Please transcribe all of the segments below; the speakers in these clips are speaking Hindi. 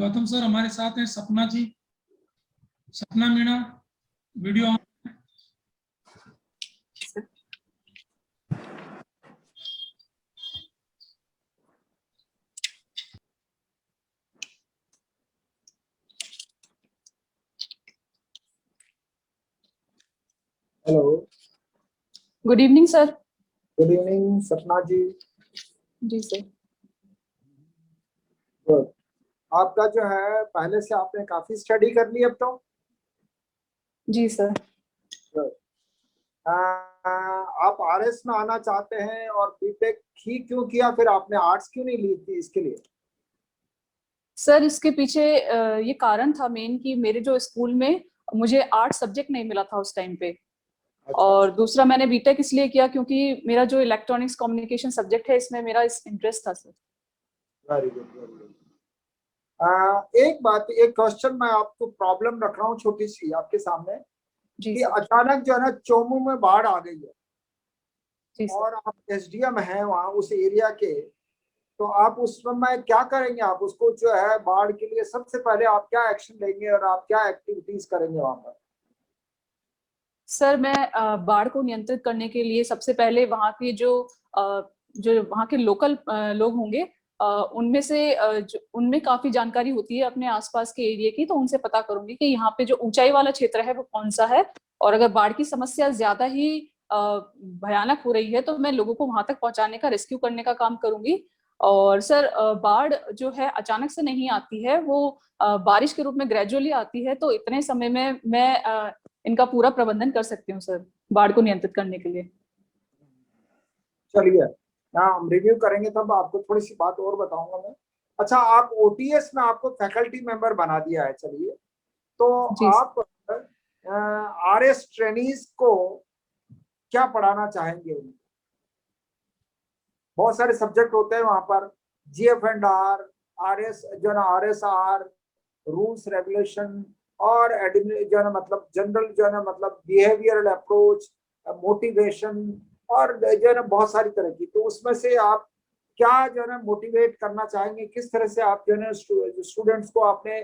गौतम सर हमारे साथ हैं सपना जी। सपना Meena video on. Hello, good evening sir. Good evening Sapna ji. Ji sir. Good. आपका जो है पहले से आपने काफी स्टडी कर ली अब तो। जी सर। गुड। आप आरएस में आना चाहते हैं और बीटेक ही क्यों किया, फिर आपने आर्ट्स क्यों नहीं ली थी इसके लिए? सर इसके पीछे ये कारण था मेन कि मेरे जो स्कूल में मुझे आर्ट सब्जेक्ट नहीं मिला था उस टाइम पे। अच्छा, और दूसरा मैंने बीटेक इसलिए किया क्योंकि मेरा जो इलेक्ट्रॉनिक्स कम्युनिकेशन सब्जेक्ट है इसमें मेरा इंटरेस्ट था sir. Very good, very good. एक बात, एक क्वेश्चन मैं आपको प्रॉब्लम रख रहा हूँ छोटी सी आपके सामने जी कि सर। अचानक जो है ना चोमू में बाढ़ आ गई है जी सर। और आप एसडीएम हैं वहाँ उस एरिया के, तो आप उस समय क्या करेंगे? आप उसको जो है बाढ़ के लिए सबसे पहले आप क्या एक्शन लेंगे और आप क्या एक्टिविटीज करेंगे वहां पर? सर मैं बाढ़ को नियंत्रित करने के लिए सबसे पहले वहाँ की जो वहाँ के लोकल लोग होंगे, उनमें से उनमें काफी जानकारी होती है अपने आसपास के एरिया की, तो उनसे पता करूंगी कि यहाँ पे जो ऊंचाई वाला क्षेत्र है वो कौन सा है, और अगर बाढ़ की समस्या ज्यादा ही भयानक हो रही है तो मैं लोगों को वहां तक पहुंचाने का, रेस्क्यू करने का काम करूंगी। और सर बाढ़ जो है अचानक से नहीं आती है, वो बारिश के रूप में ग्रेजुअली आती है, तो इतने समय में मैं इनका पूरा प्रबंधन कर सकती हूँ सर, बाढ़ को नियंत्रित करने के लिए। चलिए, यहाँ हम रिव्यू करेंगे तब आपको थोड़ी सी बात और बताऊंगा मैं। अच्छा, आप ओटीएस में आपको फैकल्टी मेंबर बना दिया है, चलिए तो जी आप आरएस ट्रेनीज को क्या पढ़ाना चाहेंगे? बहुत सारे सब्जेक्ट होते हैं वहां पर, जीएफ एंड आर, आरएस जो है आरएसआर, रूल्स रेगुलेशन, और जो है मतलब जनरल जो है मतलब बिहेवियरल अप्रोच, मोटिवेशन, और जो है ना बहुत सारी तरह की। तो उसमें से आप क्या जो है ना मोटिवेट करना चाहेंगे? किस तरह से आप जो है ना स्टूडेंट्स को, अपने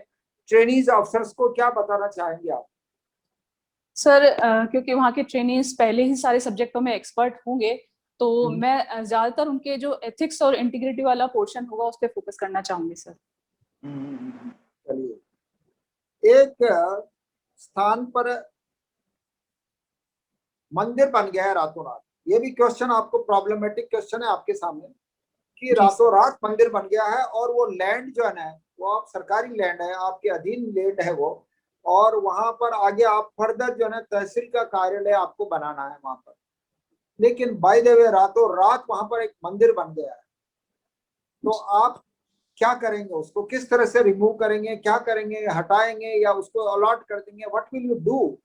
ट्रेनीज ऑफिसर्स को क्या बताना चाहेंगे आप? सर क्योंकि वहाँ के ट्रेनीज पहले ही सारे सब्जेक्टों में एक्सपर्ट होंगे, तो मैं ज्यादातर उनके जो एथिक्स और इंटीग्रिटी वाला पोर्शन होगा उस पर फोकस करना चाहूंगी सर। चलिए, एक स्थान पर मंदिर बन गया है रातों रात। ये भी क्वेश्चन आपको प्रॉब्लमेटिक क्वेश्चन है आपके सामने कि जी रातों सर। रात मंदिर बन गया है और वो लैंड जो है ना वो आप सरकारी लैंड है, आपके अधीन लैंड है वो, और वहां पर आगे आप फर्दर जो है ना तहसील का कार्यालय आपको बनाना है वहां पर। लेकिन बाय द वे रातों रात वहां पर एक मंदिर बन गया है, तो आप क्या करेंगे? उसको किस तरह से रिमूव करेंगे? क्या करेंगे? हटाएंगे या उसको अलॉट कर देंगे? What will you do?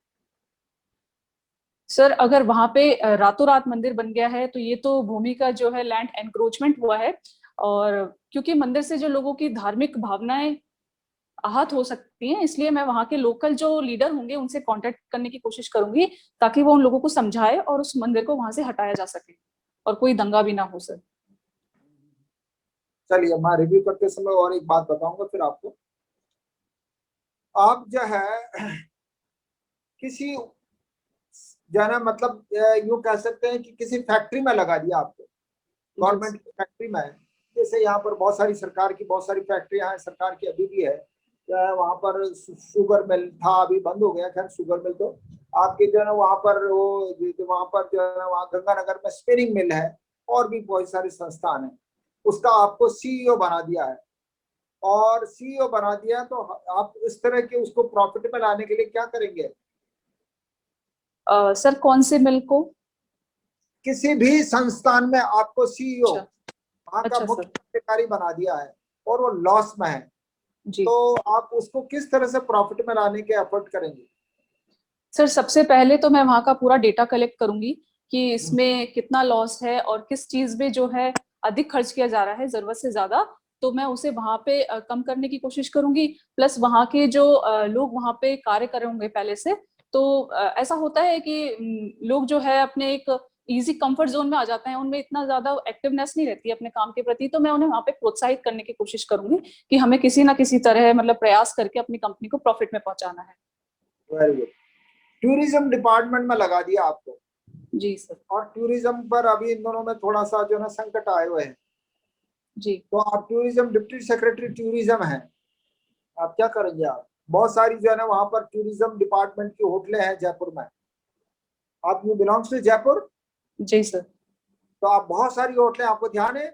Sir अगर वहां पे रातों रात मंदिर बन गया है तो ये तो भूमि का जो है लैंड एनक्रोचमेंट हुआ है, और क्योंकि मंदिर से जो लोगों की धार्मिक भावनाएं आहत हो सकती हैं, इसलिए मैं वहाँ के लोकल जो लीडर होंगे उनसे कांटेक्ट करने की कोशिश करूंगी ताकि वो उन लोगों को समझाए और उस मंदिर को वहां से हटाया जा सके और कोई दंगा भी ना हो सर। चलिए, मैं रिव्यू करते समय और एक बात बताऊंगा फिर आपको। आप जो है किसी जो है ना मतलब यूं कह सकते हैं कि किसी फैक्ट्री में लगा दिया आपको, गवर्नमेंट की फैक्ट्री में है। जैसे यहाँ पर बहुत सारी सरकार की बहुत सारी फैक्ट्रियां हैं, सरकार की अभी भी है। वहां पर शुगर मिल था, अभी बंद हो गया, खैर शुगर मिल तो आपके जो है ना वहां पर वो वहां पर जो है ना वहाँ गंगानगर में स्पिनिंग मिल है, और भी बहुत सारे संस्थान है। उसका आपको सीईओ बना दिया है, और सीईओ बना दिया तो आप इस तरह के उसको प्रॉफिट में लाने के लिए क्या करेंगे? सर कौन से मिल को? किसी भी संस्थान में आपको सीईओ, अच्छा। वहां का अच्छा मुख्य सर। कार्यकारी बना दिया है और वो लॉस में है, जी तो आप उसको किस तरह से प्रॉफिट में लाने के एफर्ट करेंगे? सर, सबसे पहले तो मैं वहाँ का पूरा डेटा कलेक्ट करूंगी कि इसमें कितना लॉस है और किस चीज में जो है अधिक खर्च किया जा रहा है जरूरत से ज्यादा, तो मैं उसे वहां पे कम करने की कोशिश करूंगी। प्लस वहाँ के जो लोग वहाँ पे कार्य कर रहे होंगे पहले से, तो ऐसा होता है कि लोग जो है अपने एक इजी कंफर्ट जोन में आ जाते हैं, उनमें इतना ज्यादा एक्टिवनेस नहीं रहती है अपने काम के प्रति, तो मैं उन्हें वहां पे प्रोत्साहित करने की कोशिश करूंगी कि हमें किसी ना किसी तरह मतलब प्रयास करके अपनी कंपनी को प्रॉफिट में पहुंचाना है। Very good. टूरिज्म डिपार्टमेंट में लगा दिया आपको। जी सर। और टूरिज्म पर अभी इन दोनों में थोड़ा सा जो है ना संकट आए हुए हैं, जी। तो आप टूरिज्म डिप्टी सेक्रेटरी टूरिज्म है, आप क्या करेंगे? आप बहुत सारी जो है ना वहां पर टूरिज्म डिपार्टमेंट की होटलें हैं जयपुर में। आप यू बिलोंग्स टू जयपुर, जी सर। तो आप बहुत सारी होटलें, आपको ध्यान है?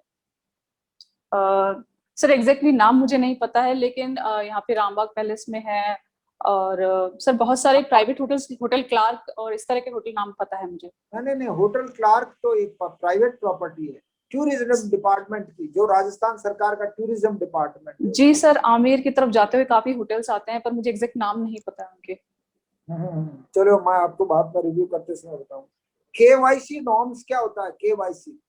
सर एग्जैक्टली नाम मुझे नहीं पता है, लेकिन यहाँ पे रामबाग पैलेस में है, और सर बहुत सारे प्राइवेट होटल्स, होटल क्लार्क और इस तरह के होटल नाम पता है मुझे। नहीं नहीं, होटल क्लार्क तो एक प्राइवेट प्रॉपर्टी है, टूरिज्म डिपार्टमेंट की, जो राजस्थान सरकार का टूरिज्म डिपार्टमेंट है। जी सर, आमेर की तरफ जाते हुए काफी होटल्स आते हैं, पर मुझे एग्जैक्ट नाम नहीं पता है उनके। चलो मैं आपको बाद में रिव्यू करते समय बताऊं। केवाईसी नॉर्म्स क्या होता है? केवाईसी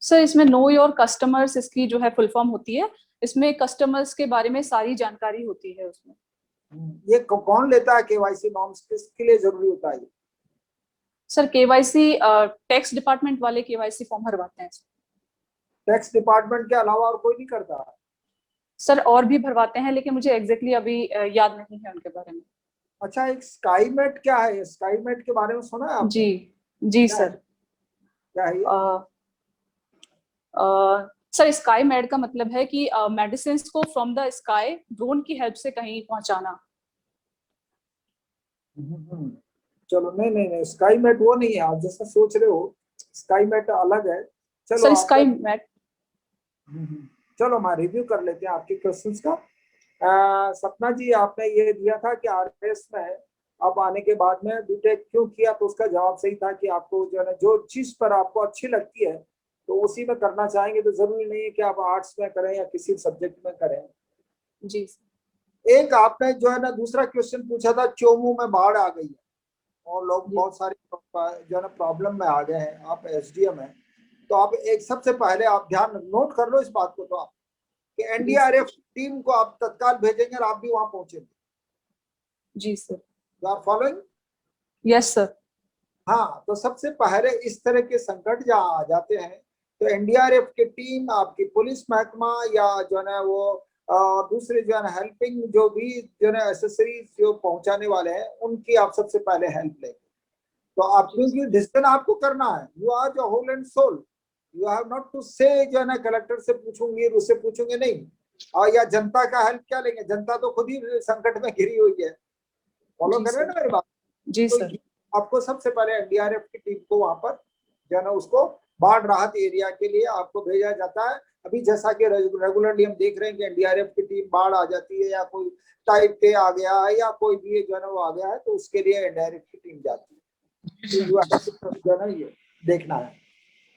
सर इसमें नो योर कस्टमर्स इसकी जो है फुल फॉर्म होती है, इसमें कस्टमर्स के बारे में सारी जानकारी होती है उसमें। ये कौन लेता है? केवाईसी नॉर्म्स किसके लिए जरूरी होता है ये? सर केवाईसी टैक्स डिपार्टमेंट वाले केवाईसी फॉर्म भरवाते हैं। टैक्स डिपार्टमेंट के अलावा और कोई नहीं करता? सर और भी भरवाते हैं, लेकिन मुझे एग्जैक्टली अभी याद नहीं है उनके बारे में। अच्छा, एक स्काईमेट क्या है? स्काईमेट के बारे में सुना है आपने? जी। जी क्या है? सर। क्या है ये? सर स्काई मेड का मतलब है कि मेडिसिन को फ्रॉम द स्काई ड्रोन की हेल्प से कहीं पहुंचाना। चलो, नहीं नहीं नहीं, स्काईमेट वो नहीं है आप जैसा सोच रहे हो, स्काईमेट अलग है। चलो सर आपका स्काई मेड। चलो मैं रिव्यू कर लेते हैं आपके क्वेश्चंस का। सपना जी, आपने ये दिया था कि आरएस में आप आने के बाद में बीटेक क्यों किया, तो उसका जवाब सही था कि आपको जो है ना जो चीज पर आपको अच्छी लगती है तो उसी में करना चाहेंगे, तो जरूरी नहीं है कि आप आर्ट्स में करें या किसी सब्जेक्ट में करें। जी। एक आपने जो है ना दूसरा क्वेश्चन पूछा था, चोमू में बाढ़ आ गई है और लोग बहुत सारे जो है ना प्रॉब्लम में आ गए हैं, आप एसडीएम हैं, तो आप एक सबसे पहले आप ध्यान नोट कर लो इस बात को, तो आप कि एनडीआरएफ टीम को आप तत्काल भेजेंगे और आप भी वहां पहुंचेंगे। जी sir. You are following? Yes sir. हाँ, तो सबसे पहले इस तरह के संकट जहाँ आ जाते हैं तो एनडीआरएफ की टीम, आपकी पुलिस महकमा या जो है ना वो दूसरे जो है ना हेल्पिंग जो भी जो है ना एसेसरीज जो पहुंचाने वाले हैं उनकी आप सबसे पहले हेल्प लेंगे। तो आप क्योंकि डिसीजन आपको करना है, you are your whole and soul, you have not to say जो है ना कलेक्टर से पूछूंगी उससे पूछूंगे नहीं, और या जनता का हेल्प क्या लेंगे, जनता तो खुद ही संकट में घिरी हुई है। फॉलो कर रहे हैं ना मेरी बात? जी तो सर। आपको सबसे पहले एनडीआरएफ की टीम को वहां पर जो है ना उसको बाढ़ राहत एरिया के लिए आपको भेजा जाता है। अभी जैसा कि रेगुलरली हम देख रहे हैं कि एनडीआरएफ की टीम बाढ़ आ जाती है या कोई टाइप के आ गया है या कोई भी जो है ना वो आ गया है, तो उसके लिए एनडीआरएफ की टीम जाती है। तो जो है ना ये देखना है।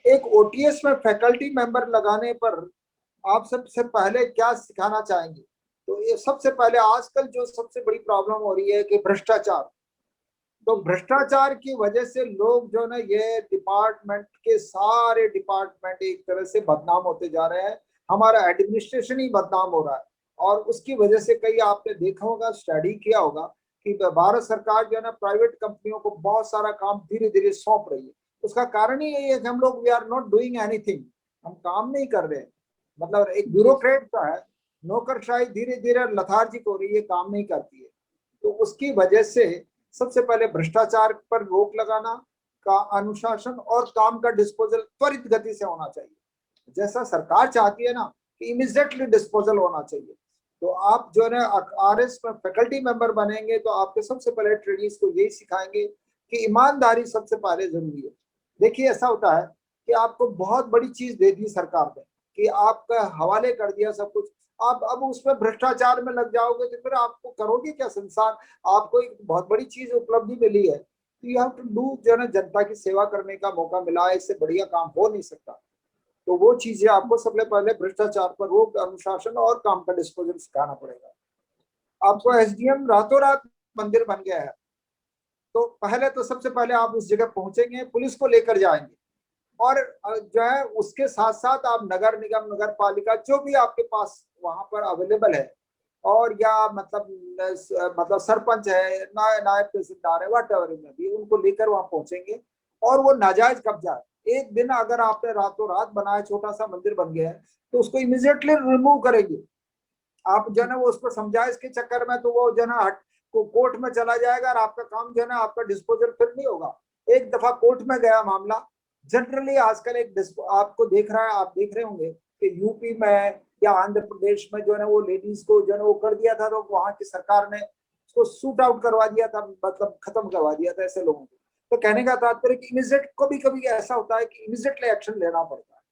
एक ओटीएस में फैकल्टी मेंबर लगाने पर आप सबसे पहले क्या सिखाना चाहेंगे? तो ये सबसे पहले आजकल जो सबसे बड़ी प्रॉब्लम हो रही है कि भ्रष्टाचार, तो भ्रष्टाचार की वजह से लोग जो ना ये डिपार्टमेंट के सारे डिपार्टमेंट एक तरह से बदनाम होते जा रहे हैं, हमारा एडमिनिस्ट्रेशन ही बदनाम हो रहा है। और उसकी वजह से कई आपने देखा होगा, स्टडी किया होगा कि भारत सरकार जो है ना प्राइवेट कंपनियों को बहुत सारा काम धीरे धीरे सौंप रही है। उसका कारण ही यही है कि हम लोग we are not doing anything, हम काम नहीं कर रहे। मतलब एक ब्यूरोक्रेट का है, नौकरशाही धीरे धीरे लथार्जिक हो रही है, काम नहीं करती है। तो उसकी वजह से सबसे पहले भ्रष्टाचार पर रोक लगाना का अनुशासन और काम का डिस्पोजल त्वरित गति से होना चाहिए, जैसा सरकार चाहती है ना कि इमीडिएटली डिस्पोजल होना चाहिए। तो आप जो है ना आरएस में फैकल्टी मेंबर बनेंगे तो आपके सबसे पहले ट्रेनिंग्स को यही सिखाएंगे कि ईमानदारी सबसे पहले जरूरी है। देखिए ऐसा होता है कि आपको बहुत बड़ी चीज दे दी सरकार ने कि आपका हवाले कर दिया सब कुछ, आप अब उसमें भ्रष्टाचार में लग जाओगे तो फिर आपको करोगे क्या संसार? आपको एक बहुत बड़ी चीज उपलब्धि मिली है, तो यू हैव टू डू, जो है ना जनता की सेवा करने का मौका मिला है, इससे बढ़िया काम हो नहीं सकता। तो वो चीजें आपको सबसे पहले भ्रष्टाचार पर रोक, अनुशासन और काम का डिस्पोजल सिखाना पड़ेगा। आपको एसडीएम रातों रात मंदिर बन गया है, तो पहले तो सबसे पहले आप उस जगह पहुंचेंगे, पुलिस को लेकर जाएंगे, और जो है उसके साथ साथ आप नगर निगम, नगर पालिका जो भी आपके पास वहां पर अवेलेबल है, और या मतलब सरपंच है, नायब तहसीलदार है, वट एवर में भी, उनको लेकर वहां पहुंचेंगे और वो नाजायज कब्जा है। एक दिन अगर आपने रातों रात बनाया, छोटा सा मंदिर बन गया है, तो उसको इमीडिएटली रिमूव करेंगे। आप जो है ना वो उसको समझाए इसके चक्कर में, तो वो जो है ना कोर्ट में चला जाएगा और आपका काम जो है ना आपका डिस्पोजल फिर नहीं होगा। एक दफा कोर्ट में गया मामला। जनरली आजकल आपको देख रहा है, आप देख रहे होंगे कि यूपी में या आंध्र प्रदेश में जो है ना वो लेडीज को जो है ना वो कर दिया था, तो वहां की सरकार ने उसको सूट आउट करवा दिया था, मतलब खत्म करवा दिया था ऐसे लोगों को। तो कहने का तात्पर्य कि इमीडिएट, कभी कभी ऐसा होता है कि इमीडिएटली एक्शन लेना पड़ता है।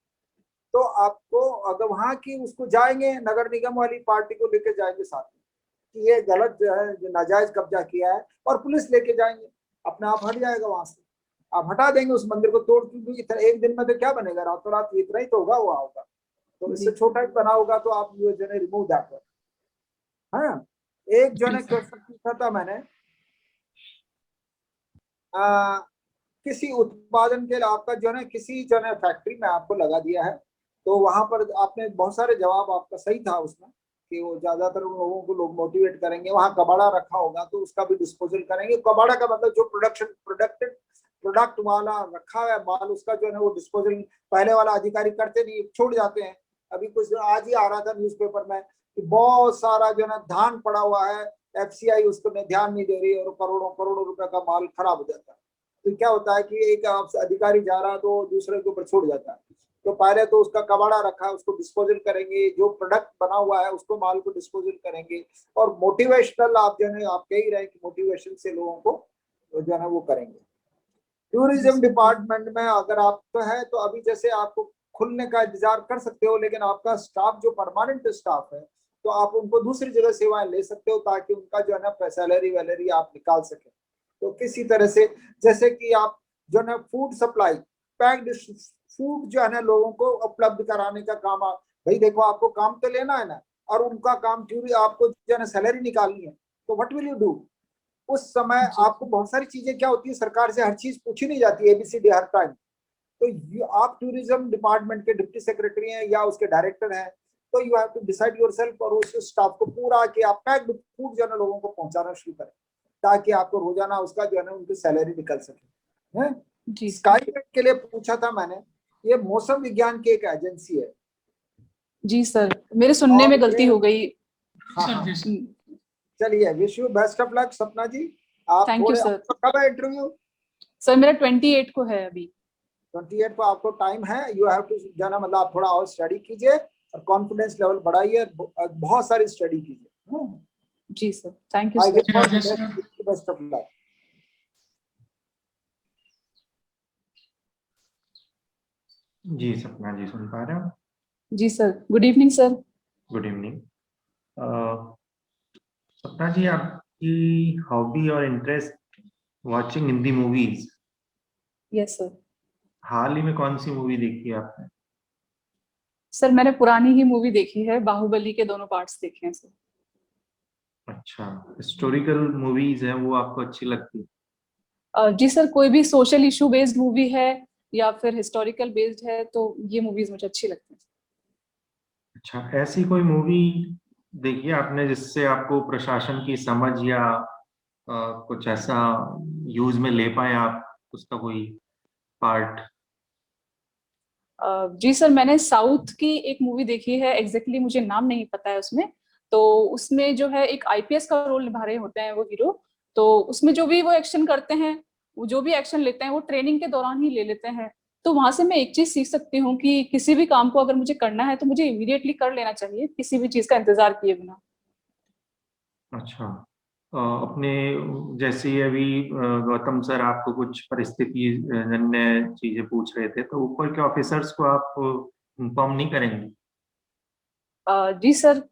तो आपको अगर वहां की उसको जाएंगे, नगर निगम वाली पार्टी को लेके जाएंगे साथ में कि ये गलत जो है, जो नाजायज कब्जा किया है, और पुलिस लेके जाएंगे, अपने आप हट जाएगा वहां से। आप हटा देंगे उस मंदिर को तोड़, क्योंकि एक दिन में तो क्या बनेगा, रातों रात इतना ही तो होगा हुआ होगा। तो इससे छोटा ही बना होगा, तो आप जो है रिमूव दैट। हाँ, एक जो है क्वेश्चन पूछा था मैंने, किसी उत्पादन के लिए आपका जो है किसी जो है फैक्ट्री में आपको लगा दिया है, तो वहां पर आपने बहुत सारे जवाब आपका सही था उसमें, कि वो ज्यादातर लोगों को लोग मोटिवेट करेंगे। वहां कबाड़ा रखा होगा तो उसका भी डिस्पोजल करेंगे। कबाड़ा का मतलब जो प्रोडक्ट वाला रखा है माल, उसका जो है वो डिस्पोजल पहले वाला अधिकारी करते नहीं, छोड़ जाते हैं। अभी कुछ आज ही आ रहा था न्यूज़पेपर में कि बहुत सारा जो है ना धान पड़ा हुआ है, एफसीआई उसको ध्यान नहीं दे रही, और करोड़ों करोड़ों रुपए का माल खराब हो जाता है। तो क्या होता है कि एक अधिकारी जा रहा है तो दूसरे के ऊपर छोड़ जाता है। तो पहले तो उसका कबाड़ा रखा है, उसको डिस्पोजल करेंगे, जो प्रोडक्ट बना हुआ है उसको माल को डिस्पोजल करेंगे। और मोटिवेशनल आप जो है आप कह ही रहे हैं कि मोटिवेशन से लोगों को जो है वो करेंगे। टूरिज्म डिपार्टमेंट में अगर आप तो है, तो अभी जैसे आपको खुलने का इंतजार कर सकते हो, लेकिन आपका स्टाफ जो परमानेंट स्टाफ है, तो आप उनको दूसरी जगह सेवाएं ले सकते हो, ताकि उनका जो है ना सैलरी वैलरी आप निकाल सके। तो किसी तरह से, जैसे कि आप जो है फूड सप्लाई, पैक्ड फूड जो है ना लोगों को उपलब्ध कराने का काम, आप भाई देखो आपको काम तो लेना है ना, और उनका काम क्यों भी आपको जो है ना सैलरी निकालनी है, तो व्हाट विल यू डू? उस समय आपको बहुत सारी चीजें क्या होती है, सरकार से हर चीज पूछी नहीं जाती एबीसीडी हर टाइम। तो आप टूरिज्म डिपार्टमेंट के डिप्टी सेक्रेटरी हैं या उसके डायरेक्टर हैं, तो you have to decide yourself, और उस स्टाफ को पूरा कि आप पैक्ड फूड जो है ना लोगों को पहुंचाना शुरू करें, ताकि आपको रोजाना उसका जो है ना उनकी सैलरी निकल सके। है स्काईमेट के लिए पूछा था मैंने, ये मौसम विज्ञान की एक एजेंसी है। जी सर, मेरे सुनने में गलती हो गई। हाँ, चलिए, wish you best of luck सपना जी। आप थैंक यू सर। कब है इंटरव्यू? सर मेरा 28 को है अभी। 28 को आपको टाइम है। यू हैव टू जाना, मतलब आप थोड़ा और स्टडी कीजिए और कॉन्फिडेंस लेवल बढ़ाइए, बहुत सारी स्टडी कीजिए। जी sir, thank you sir. Best of luck. जी सपना जी, सुन पा रहे हो? जी sir, good evening sir. Good evening. Sapna ji, आपकी हॉबी और interest watching Hindi movies? Yes sir. हाल ही में कौन सी मूवी देखी है आपने? सर मैंने पुरानी ही मूवी देखी है, बाहुबली के दोनों पार्ट्स देखे हैं सर। अच्छा, हिस्टोरिकल मूवीज है वो आपको अच्छी लगती है? जी सर, कोई भी सोशल इशू बेस्ड मूवी है या फिर हिस्टोरिकल बेस्ड है, तो ये मूवीज मुझे अच्छी लगती हैं। अच्छा, ऐसी कोई मूवी देखी है आपने जिससे आपको प्रशासन की समझ या कुछ ऐसा यूज में ले पाए आप, उसका कोई पार्ट? जी सर, मैंने साउथ की एक मूवी देखी है, एग्जैक्टली मुझे नाम नहीं पता है उसमें। तो उसमें जो है एक आईपीएस का रोल निभा रहे होते हैं वो हीरो। तो उसमें जो भी वो एक्शन करते हैं, वो जो भी एक्शन लेते हैं वो ट्रेनिंग के दौरान ही ले लेते हैं। तो वहां से मैं एक चीज सीख सकती हूँ कि किसी भी काम को अगर मुझे करना है तो मुझे इमीडिएटली कर लेना चाहिए, किसी भी चीज का इंतजार किए बिना। अच्छा, अपने जैसे अभी गौतम सर आपको कुछ परिस्थिति जन्य चीजें पूछ रहे थे, तो ऊपर के ऑफिसर्स को आप इन्फॉर्म नहीं करेंगे? जी सर,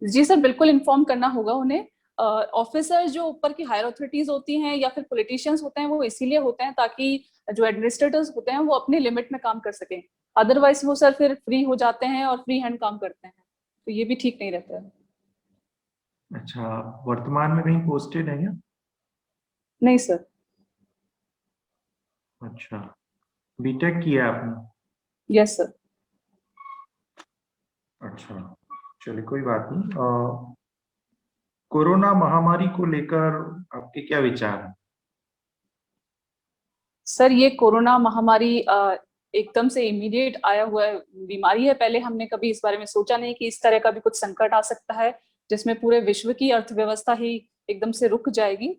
जी सर, बिल्कुल इन्फॉर्म करना होगा उन्हें। ऑफिसर जो ऊपर की हायर अथॉरिटीज होती हैं या फिर पॉलिटिशियंस होते हैं, वो इसीलिए होते हैं ताकि जो एडमिनिस्ट्रेटर्स होते हैं वो अपने लिमिट में काम कर सकें। अदरवाइज वो सर फिर फ्री हो जाते हैं और फ्री हैंड काम करते हैं, तो ये भी ठीक नहीं रहता है। अच्छा, वर्तमान में कहीं पोस्टेड है क्या? नहीं सर। अच्छा, बीटेक किया आपने? Yes sir. अच्छा, चलिए कोई बात नहीं। कोरोना महामारी को लेकर आपके क्या विचार हैं? सर ये कोरोना महामारी एकदम से इमीडिएट आया हुआ बीमारी है। पहले हमने कभी इस बारे में सोचा नहीं कि इस तरह का भी कुछ संकट आ सकता है जिसमें पूरे विश्व की अर्थव्यवस्था ही एकदम से रुक जाएगी।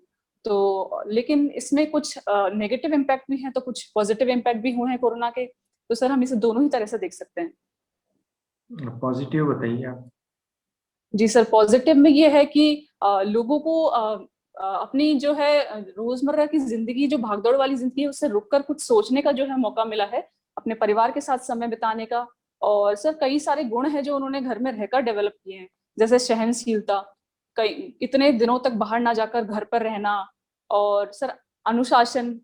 तो लेकिन इसमें कुछ नेगेटिव इम्पैक्ट भी हैं तो कुछ पॉजिटिव इम्पैक्ट भी हुए हैं कोरोना के। तो सर हम इसे दोनों ही तरह से देख सकते हैं। पॉजिटिव बताइए आप। जी सर, पॉजिटिव में ये है कि लोगों को अपनी जो है रोजमर्रा की जिंदगी, जो भागदौड़ वाली जिंदगी है, उससे रुककर कुछ सोचने का जो है मौका मिला है, अपने परिवार के साथ समय बिताने का। और सर कई सारे गुण हैं जो उन्होंने घर में रहकर डेवलप किए हैं, जैसे सहनशीलता, कई इतने दिनों तक बाहर ना जाकर घर पर रहना, और सर अनुशासन,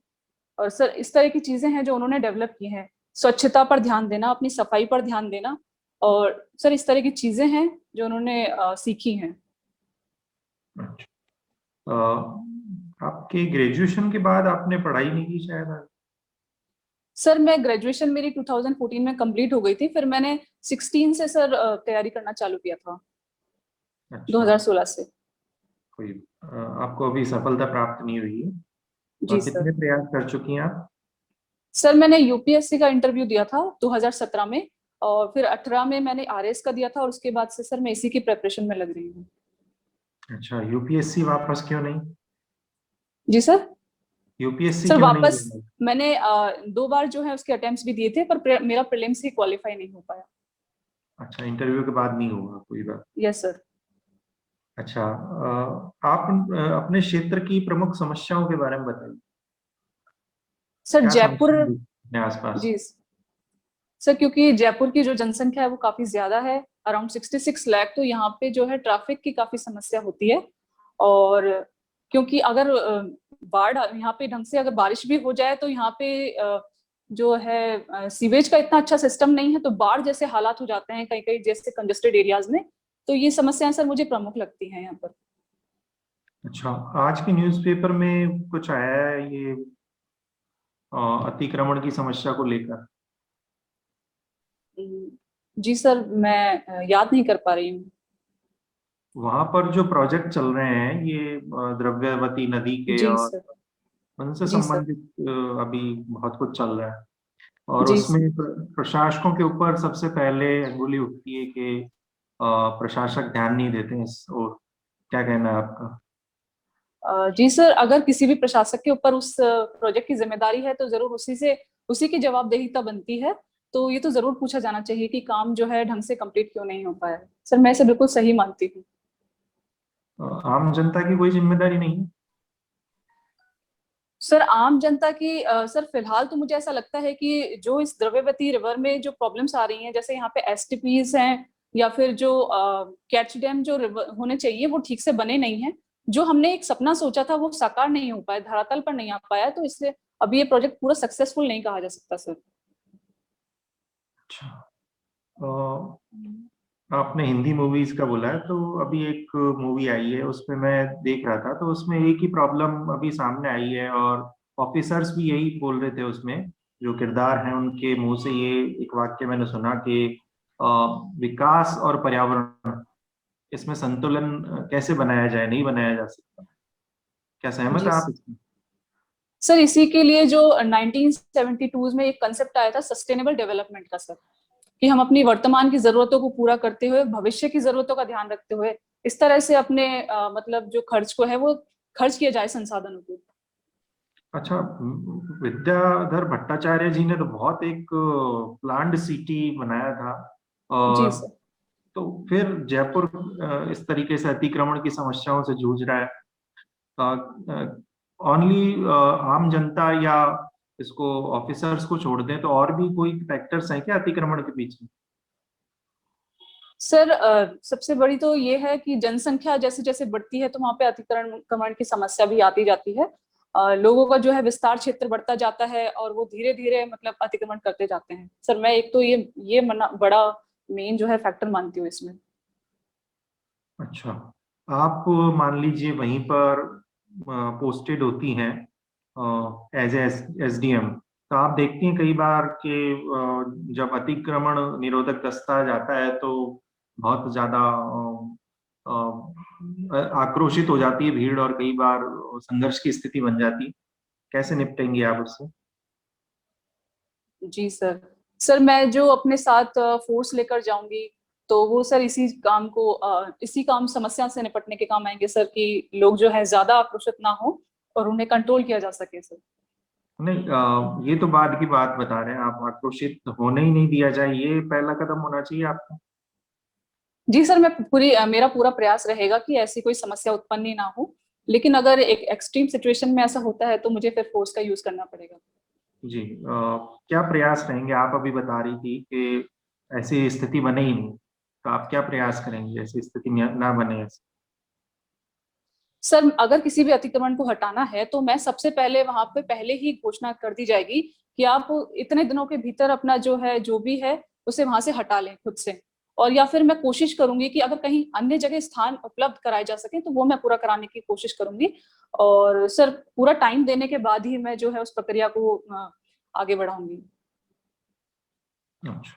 और सर इस तरह की चीजें हैं जो उन्होंने डेवलप की हैं। स्वच्छता पर ध्यान देना, अपनी सफाई पर ध्यान देना, और सर इस तरह की चीजें हैं जो उन्होंने सीखी हैं। आपके ग्रेजुएशन के बाद आपने पढ़ाई नहीं की शायद? सर मैं ग्रेजुएशन मेरी 2014 में कंप्लीट हो गई थी, फिर मैंने 16 से सर तैयारी करना चालू किया था। अच्छा। 2016 से। कोई आपको अभी सफलता प्राप्त नहीं हुई है? जी कितने सर। प्रयास कर चुकी हैं आप? सर मैंने यूपीएससी का इंटरव्यू दिया था 2017 में, और फिर 18 में मैंने आरएस का दिया था, और उसके बाद से सर मैं इसी की प्रिपरेशन में लग रही हूँ। अच्छा, यूपीएससी वापस क्यों नहीं? जी सर। यूपीएससी सर क्यों नहीं वापस देना? मैंने 2 बार जो है उसके अटेम्प्ट्स भी दिए थे, पर मेरा प्रीलिम्स ही क्वालिफाई नहीं हो पाया। अच्छा, इंटरव्यू के बाद नहीं होगा कोई बात। Yes sir. अच्छा, आप अपने क्षेत्र की प्रमुख समस्याओं के बारे में बताइए। सर क्या जयपुर। समस्या है अपने आसपास? जी सर, क्योंकि जयपुर की जो जनसंख्या है वो काफी ज्यादा है, अराउंड 66 लाख, तो यहाँ पे जो है ट्रैफिक की काफी समस्या होती है। और क्योंकि अगर बाढ़ यहाँ पे ढंग से अगर बारिश भी हो जाए तो यहाँ पे जो है सीवेज का इतना अच्छा सिस्टम नहीं है, तो बाढ़ जैसे हालात हो जाते हैं कई कई जैसे कंजेस्टेड एरियाज में। तो ये समस्याएं सर मुझे प्रमुख लगती हैं यहाँ पर। अच्छा, आज के न्यूज़पेपर में कुछ आया है ये अतिक्रमण की समस्या को लेकर? जी सर, मैं याद नहीं कर पा रही हूँ। वहां पर जो प्रोजेक्ट चल रहे हैं ये द्रव्यवती नदी के जी और सर। उनसे जी सर। संबंधित अभी बहुत कुछ चल रहा है, और जी उसमें प्रशासकों के ऊपर सबसे पहले अंगुली उठती है कि प्रशासक ध्यान नहीं देते हैं इस ओर। क्या कहना है आपका? जी सर, अगर किसी भी प्रशासक के ऊपर उस प्रोजेक्ट की जिम्मेदारी है तो जरूर उसी की जवाबदेहिता बनती है। तो ये तो जरूर पूछा जाना चाहिए कि काम जो है ढंग से कंप्लीट क्यों नहीं हो पाया। सर मैं इसे बिल्कुल सही मानती हूँ। आम जनता की कोई जिम्मेदारी नहीं है? सर आम जनता की सर फिलहाल तो मुझे ऐसा लगता है कि जो इस द्रव्यवती रिवर में जो प्रॉब्लम्स आ रही हैं, जैसे यहाँ पे एसटीपीज हैं, या फिर जो कैच डैम जो रिवर होने चाहिए वो ठीक से बने नहीं है। जो हमने एक सपना सोचा था वो साकार नहीं हो पाया, धरातल पर नहीं आ पाया, तो इसलिए अभी ये प्रोजेक्ट पूरा सक्सेसफुल नहीं कहा जा सकता सर। अच्छा, आपने हिंदी मूवीज का बोला है, तो अभी एक मूवी आई है उसमें मैं देख रहा था, तो उसमें एक ही प्रॉब्लम अभी सामने आई है, और ऑफिसर्स भी यही बोल रहे थे उसमें, जो किरदार हैं उनके मुंह से ये एक वाक्य मैंने सुना कि विकास और पर्यावरण, इसमें संतुलन कैसे बनाया जाए, नहीं बनाया जा सकता। क्या सहमत जी है आप इसमें? सर, इसी के लिए जो 1972 में एक कंसेप्ट आया था सस्टेनेबल डेवलपमेंट का सर, कि हम अपनी वर्तमान की जरूरतों को पूरा करते हुए भविष्य की जरूरतों का ध्यान रखते हुए इस तरह से अपने मतलब जो खर्च को है वो खर्च किया जाए संसाधनों को। अच्छा, विद्याधर भट्टाचार्य जी ने तो बहुत एक प्लान्ड सिटी बनाया था, जी और सर। तो फिर जयपुर इस तरीके से अतिक्रमण की समस्याओं से जूझ रहा है। ओनली आम जनता या इसको ऑफिसर्स को छोड़ दें तो और भी कोई फैक्टर्स हैं क्या अतिक्रमण के पीछे? सर सबसे बड़ी तो ये है कि जनसंख्या जैसे जैसे बढ़ती है तो वहां पे अतिक्रमण की समस्या भी आती जाती है। लोगों का जो है विस्तार क्षेत्र बढ़ता जाता है और वो धीरे धीरे मतलब अतिक्रमण करते जाते हैं। सर मैं एक तो ये बड़ा मेन जो है फैक्टर मानती हूँ इसमें। अच्छा, आप मान लीजिए वहीं पर पोस्टेड होती हैं एज एसडीएम, तो आप देखती हैं कई बार कि जब अतिक्रमण निरोधक दस्ता जाता है तो बहुत ज्यादा आक्रोशित हो जाती है भीड़, और कई बार संघर्ष की स्थिति बन जाती है। कैसे निपटेंगे आप उससे? जी सर। सर मैं जो अपने साथ फोर्स लेकर जाऊंगी तो वो सर इसी काम समस्या से निपटने के काम आएंगे सर, कि लोग जो है ज्यादा आक्रोशित ना हो और उन्हें कंट्रोल किया जा सके सर। नहीं, ये तो बाद की बात बता रहे हैं आप। आक्रोशित होने ही नहीं दिया जाए, ये पहला कदम होना चाहिए आपका। जी सर, मेरा पूरा प्रयास रहेगा कि ऐसी कोई समस्या उत्पन्न ही ना हो, लेकिन अगर एक एक्सट्रीम सिचुएशन में ऐसा होता है तो मुझे फिर फोर्स का यूज करना पड़ेगा। जी, क्या प्रयास रहेंगे? आप अभी बता रही थी कि ऐसी स्थिति बने ही नहीं, तो आप क्या प्रयास करेंगे ऐसी स्थिति ना बने ऐसे? सर अगर किसी भी अतिक्रमण को हटाना है तो मैं सबसे पहले वहां पे पहले ही घोषणा कर दी जाएगी कि आप इतने दिनों के भीतर अपना जो भी है उसे वहां से हटा लें खुद से, और या फिर मैं कोशिश करूंगी कि अगर कहीं अन्य जगह स्थान उपलब्ध कराए जा सके तो वो मैं पूरा कराने की कोशिश करूंगी। और सर पूरा टाइम देने के बाद ही मैं जो है उस प्रक्रिया को आगे बढ़ाऊंगी। अच्छा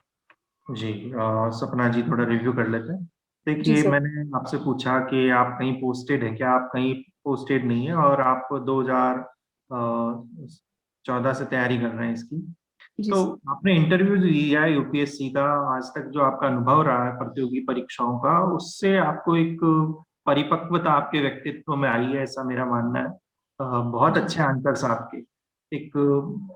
जी, सपना जी थोड़ा रिव्यू कर लेते हैं। जी देखिए, सर। मैंने आपसे पूछा कि आप कहीं पोस्टेड है क्या? आप कहीं पोस्टेड नहीं है और आप 2014 से तैयारी कर रहे हैं इसकी। जी तो सर। आपने इंटरव्यू दिया है यूपीएससी का, आज तक जो आपका अनुभव रहा है प्रतियोगी परीक्षाओं का, उससे आपको एक परिपक्वता आपके व्यक्तित्व में आई है, ऐसा मेरा मानना है। बहुत अच्छे आंसर्स आपके। एक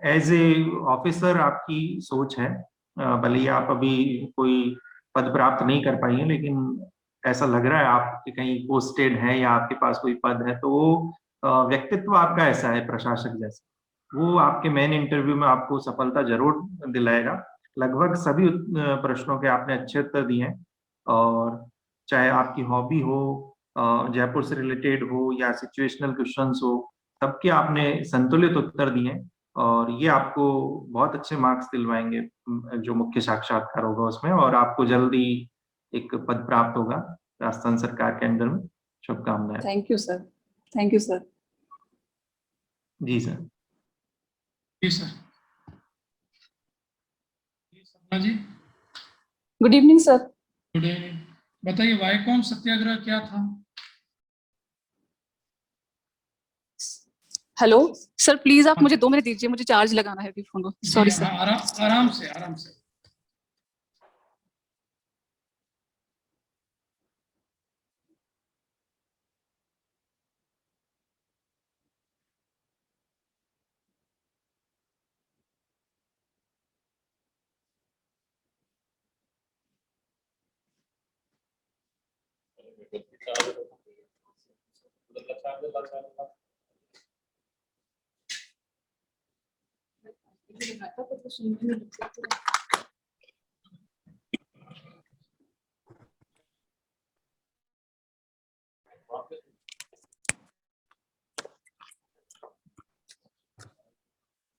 एज ए ऑफिसर आपकी सोच है। भले ही आप अभी कोई पद प्राप्त नहीं कर पाई हैं, लेकिन ऐसा लग रहा है आप कि कहीं पोस्टेड है या आपके पास कोई पद है, तो वो व्यक्तित्व आपका ऐसा है प्रशासक जैसा, वो आपके मेन इंटरव्यू में आपको सफलता जरूर दिलाएगा। लगभग सभी प्रश्नों के आपने अच्छे उत्तर दिए हैं, और चाहे आपकी हॉबी हो, जयपुर से रिलेटेड हो या सिचुएशनल क्वेश्चंस हो, सबके आपने संतुलित उत्तर दिए हैं, और ये आपको बहुत अच्छे मार्क्स दिलवाएंगे जो मुख्य साक्षात्कार होगा उसमें, और आपको जल्दी एक पद प्राप्त होगा राजस्थान सरकार के अंडर में। शुभकामनाएं। Thank you sir. Thank you sir. जी सर। जी sir. Sapna ji, good evening sir. Good evening. बताइए, वाईकॉम सत्याग्रह क्या था? हेलो सर, प्लीज आप मुझे 2 मिनट दीजिए, मुझे चार्ज लगाना है अभी फोन को। सॉरी जी, सर। आराम से, आराम से।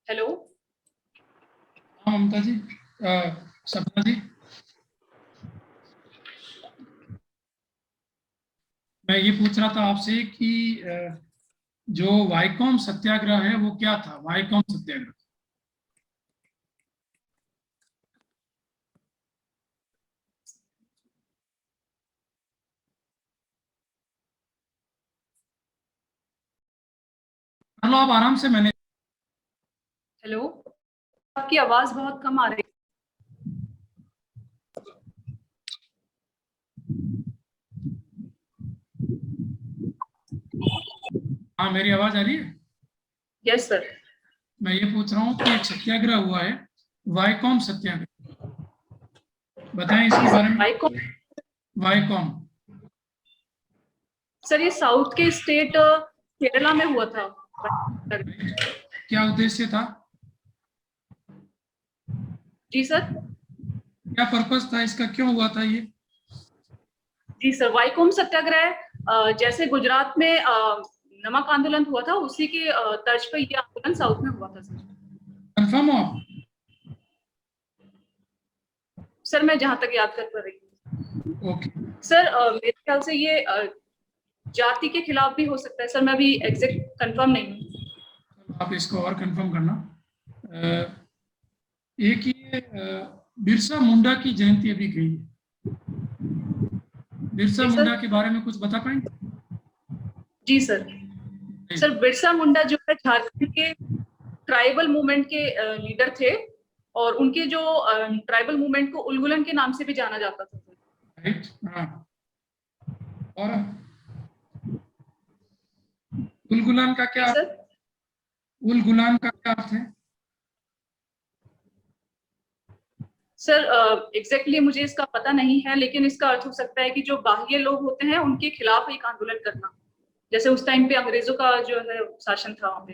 हेलो। हाँ ममता जी, सपना जी, मैं ये पूछ रहा था आपसे कि जो वाईकॉम सत्याग्रह है वो क्या था? वाईकॉम सत्याग्रह चलो आप आराम से। मैंने हेलो, आपकी आवाज बहुत कम आ रही है। हाँ, मेरी आवाज आ रही है? Yes sir. मैं ये पूछ रहा हूँ कि एक सत्याग्रह हुआ है, वाईकॉम सत्याग्रह, बताएं इसके बारे में। वाईकॉम वाईकॉम सर, ये साउथ के स्टेट केरला में हुआ था। क्या उद्देश्य था? जी सर। क्या पर्पस था इसका? क्यों हुआ था ये? जी सर, वाईकॉम सत्याग्रह जैसे गुजरात में नमक आंदोलन हुआ था, उसी के तर्ज पर यह आंदोलन साउथ में हुआ था सर। कंफर्म हो आप? सर मैं जहां तक याद कर पा रही हूँ। ओके सर मेरे ख्याल से ये जाति के खिलाफ भी हो सकता है सर, मैं अभी एग्जैक्ट कंफर्म नहीं हूँ। आप इसको और कंफर्म करना। एक ये बिरसा मुंडा की जयंती अभी गई है। बिरसा जी सर। मुंडा के बारे में कुछ बता पाएंगे? जी सर। सर बिरसा मुंडा जो है झारखंड के ट्राइबल मूवमेंट के लीडर थे, और उनके जो ट्राइबल मूवमेंट को उलगुलन के नाम से भी जाना जाता था। राइट, हाँ। और उलगुलान का क्या, सर उलगुलान का क्या अर्थ है? सर एग्जैक्टली मुझे इसका पता नहीं है, लेकिन इसका अर्थ हो सकता है कि जो बाह्य लोग होते हैं उनके खिलाफ एक आंदोलन करना, जैसे उस टाइम पे अंग्रेजों का जो है शासन था वहां पे।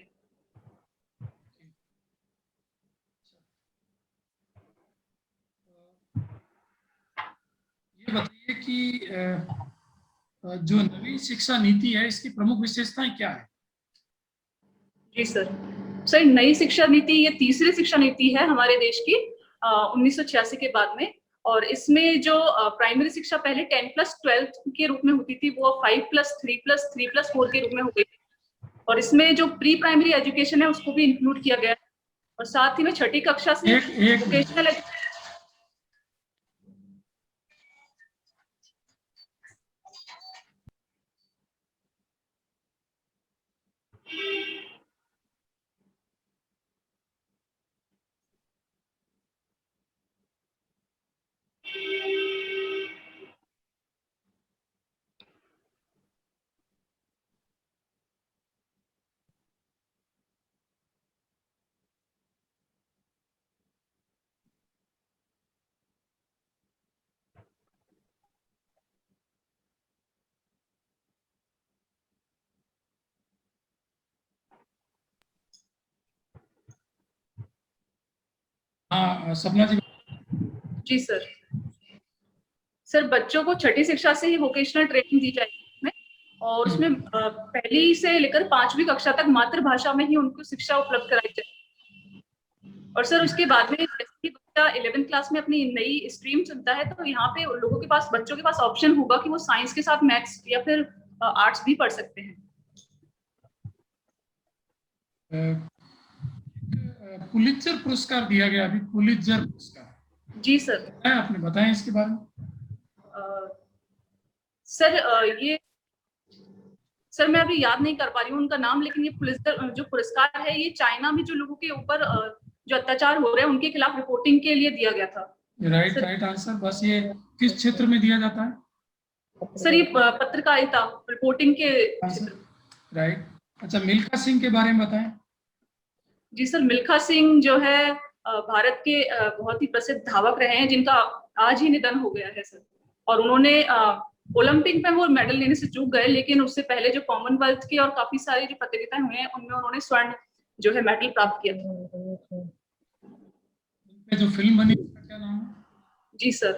ये बताइए कि जो नवीन शिक्षा नीति है इसकी प्रमुख विशेषताएं क्या है? जी सर नई शिक्षा नीति ये तीसरी शिक्षा नीति है हमारे देश की 1986 के बाद में। और इसमें जो प्राइमरी शिक्षा पहले 10+12 के रूप में होती थी, वो 5+3+3+4 के रूप में हो गई। और इसमें जो प्री प्राइमरी एजुकेशन है उसको भी इंक्लूड किया गया है, और साथ ही में छठी कक्षा से वोकेशनल हाँ सपना जी। जी सर बच्चों को छठी शिक्षा से ही वोकेशनल ट्रेनिंग दी जाएगी उसमें, और उसमें पहली से लेकर 5वीं कक्षा तक मातृभाषा में ही उनको शिक्षा उपलब्ध कराई जाएगी। और सर उसके बाद में जैसे कि बच्चा 11th क्लास में अपनी नई स्ट्रीम चुनता है, तो यहाँ पे लोगों के पास, बच्चों के पास ऑप्शन होगा कि वो साइंस के साथ मैथ्स या फिर आर्ट्स भी पढ़ सकते हैं। पुलित्जर पुरस्कार दिया गया अभी, पुलित्जर पुरस्कार। जी सर आपने बताया इसके बारे में? ये सर मैं अभी याद नहीं कर पा रही हूँ उनका नाम, लेकिन ये पुलित्जर जो पुरस्कार है ये चाइना में जो लोगों के ऊपर जो अत्याचार हो रहे हैं उनके खिलाफ रिपोर्टिंग के लिए दिया गया था। Right answer. बस ये किस क्षेत्र में दिया जाता है? सर ये पत्रकारिता, रिपोर्टिंग के क्षेत्र। राइट। अच्छा, मिल्खा सिंह के बारे में बताएं। जी सर मिल्खा सिंह जो है भारत के बहुत ही प्रसिद्ध धावक रहे हैं, जिनका आज ही निधन हो गया है सर। और उन्होंने ओलंपिक में वो मेडल लेने से चूक गए, लेकिन उससे पहले जो कॉमनवेल्थ की और काफी सारी जो प्रतियोगिताएं हुई हैं उनमें उन्होंने स्वर्ण जो है मेडल प्राप्त किया था। जो फिल्म बनी उसका क्या नाम है? जी सर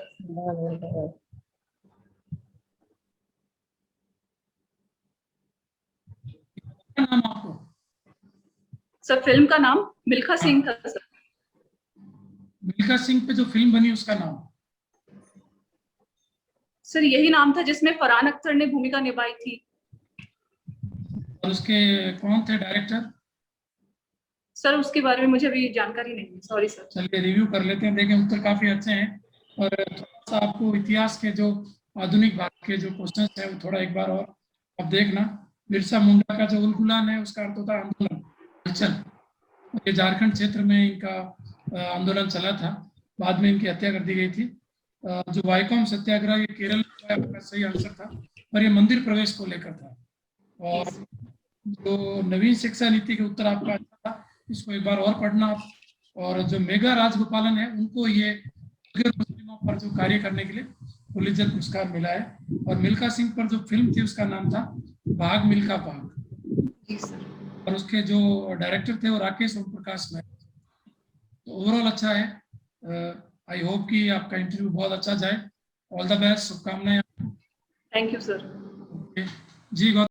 क्या नाम आपको? सर फिल्म का नाम मिल्खा सिंह था सर। मिल्खा सिंह पे जो फिल्म बनी उसका नाम? सर यही नाम था जिसमें फरहान अख्तर ने भूमिका निभाई थी। और उसके कौन थे डायरेक्टर? सर उसके बारे में मुझे अभी जानकारी नहीं है, सॉरी सर। चलिए रिव्यू कर लेते हैं, देखें उत्तर काफी अच्छे हैं। और थोड़ा सा आपको इतिहास के जो आधुनिक भाग के जो क्वेश्चन है वो थोड़ा एक बार और अब देखना। बिरसा मुंडा का जो उलगुलान है उसका अर्थ होता है आंदोलन, हलचल। ये झारखंड क्षेत्र में इनका आंदोलन चला था, बाद में इनकी हत्या कर दी गई थी। जो वाइकोम सत्याग्रह ये केरल का सही आंसर था, और ये मंदिर प्रवेश को लेकर था। और जो नवीन शिक्षा नीति के उत्तर आपका अच्छा था, इसको एक बार और पढ़ना आप। और जो मेगा राजगोपालन है उनको ये मुस्लिमों पर जो कार्य करने के लिए पुलित्जर पुरस्कार मिला है। और मिल्खा सिंह पर जो फिल्म थी उसका नाम था भाग मिल्खा भाग, और उसके जो डायरेक्टर थे वो राकेश ओम प्रकाश नायक। तो ओवरऑल अच्छा है। आई होप कि आपका इंटरव्यू बहुत अच्छा जाए। ऑल द बेस्ट, शुभकामनाएं। Thank you sir. जी।